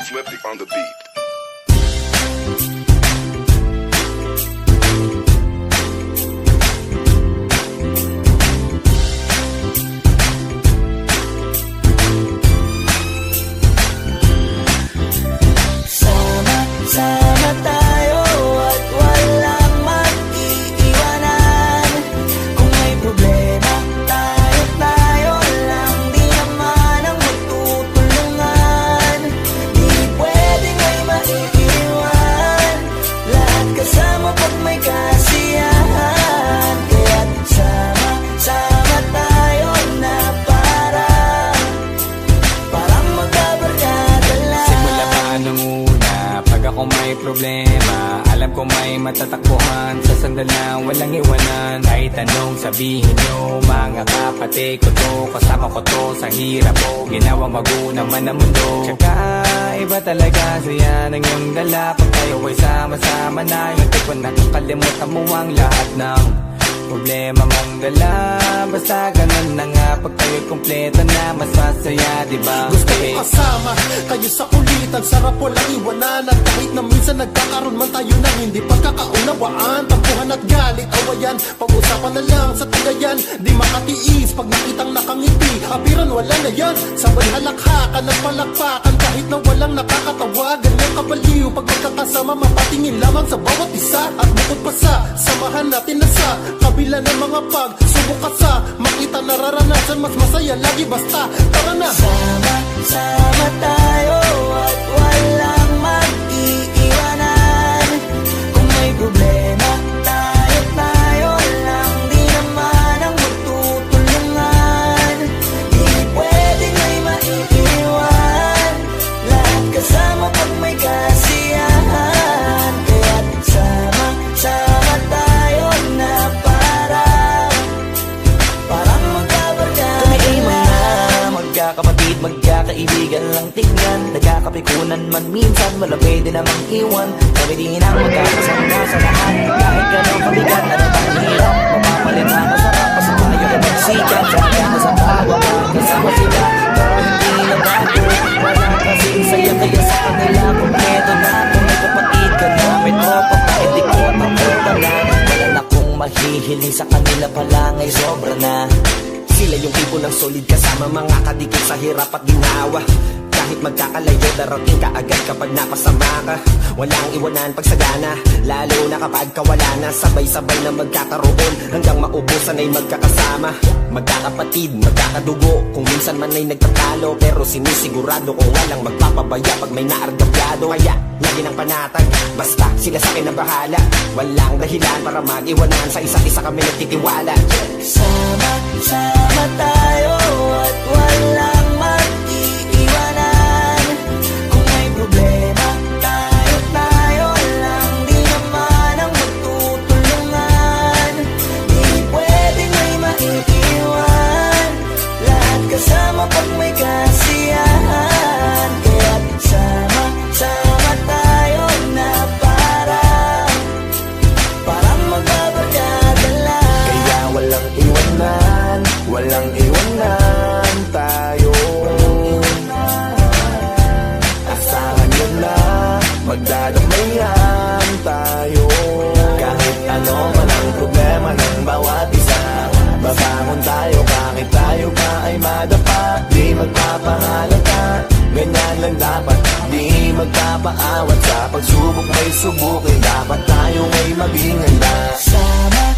Swifty on the beat. Sama tayo at walang mag-iiwanan. Kung may problema, tayo lang. Di naman ang magtutulungan. Di pwedeng may maiiwan. Lahat kasama pag may kasiyahan. Kaya't sama tayo na parang magkabarkada lang. Simula pa nung una, pag ako may problema, alam ko may matatakbuhan. Sa sandal lang, walang iwanan. Kahit anong sabihin nyo, mga kapatid ko to, kasama ko to sa hirap ko, ginawang magunang man ang mundo. Tsaka iba talaga saya ng iyong dala. Pag tayo ay sama-sama na, yung tipo nakakalimutan mo ang lahat ng problema mong dala. Basta ganun na nga, pag tayo'y kumpleto na, mas masaya, diba? Gusto ko kasama kayo sa kulitan, sarap walang iwanan. At kahit na minsan nagkakaroon man tayo ng hindi pagkakaunawaan, tampuhan at galit, awayan, pag-usapan na lang sa tagayan. Di makatiis pag nakitang nakangiti, abiran wala na yan. Sabay halakhakan at palakpakan, kahit na walang nakakatawa. Ganyan kabaliw pag magkakasama, mapatingin lamang sa bawat isa. At bukod pa sa samahan natin na sa kabila ng mga pagsubok ka sa makita nararanasan, mas masaya lagi basta tara na. Sama tayo at walang mag-iiwanan. Kung may problema, tayo lang. Di naman ang magtutulungan. Di pwedeng may maiiwan. Lahat kasama pag may kasiyahan. Kaya't sama tayo na parang magkabarkada. Kami ay mga magkakapatid, magkakaibigan lang tingnan. Nagkakapikunan man minsan, wala pwede namang iwan. Kami din ang magkakasama sa lahat. Kahit gano'ng kabigat, ano bang hirap, mapapalit na masarap. Basta tayo ay magsikat, sama sa tawa, kasama sila. Pero hindi na bago, wala kasing saya. Kaya sa kanila, kumpleto na. Kung may kapatid ka na, may tropa, kahit di ko wala na kung mahihiling sa kanila pa lang ay sobra na. Sila yung tipo ng solid kasama, mga kadikit sa hirap at ginawa. Kahit magkakalayo, darating ka agad kapag napasama ka. Walang iwanan pag sagana, lalo na kapag kawala na. Sabay-sabay na magkakaroon, hanggang maubusan ay magkakasama. Magkakapatid, magkakadugo, kung minsan man ay nagtatalo, pero sinisigurado kung walang magpapabaya pag may naargabyado. Kaya, lagi ng panatag, basta sila sa akin na bahala. Walang dahilan para mag-iwanan, sa isa't isa kami nagtitiwala. Sama tayo at walang mag-iiwanan. Kung may problema, tayo lang. Di naman ang magtutulungan. Di pwedeng may maiiwan. Lahat kasama pag may kasiyahan. Kaya't sama tayo na parang magbabarkada lang. Kaya walang iwanan, walang iwanan tayo. Asahan nyo na, magdadamayan tayo. Kahit ano man ang problema ng bawat isa, babangon tayo kahit tayo pa ay madapa. Di magpapahalata, ganyan lang dapat. Di magpapaawat sa pagsubok may subukin. Dapat tayo ay maging handa. Sama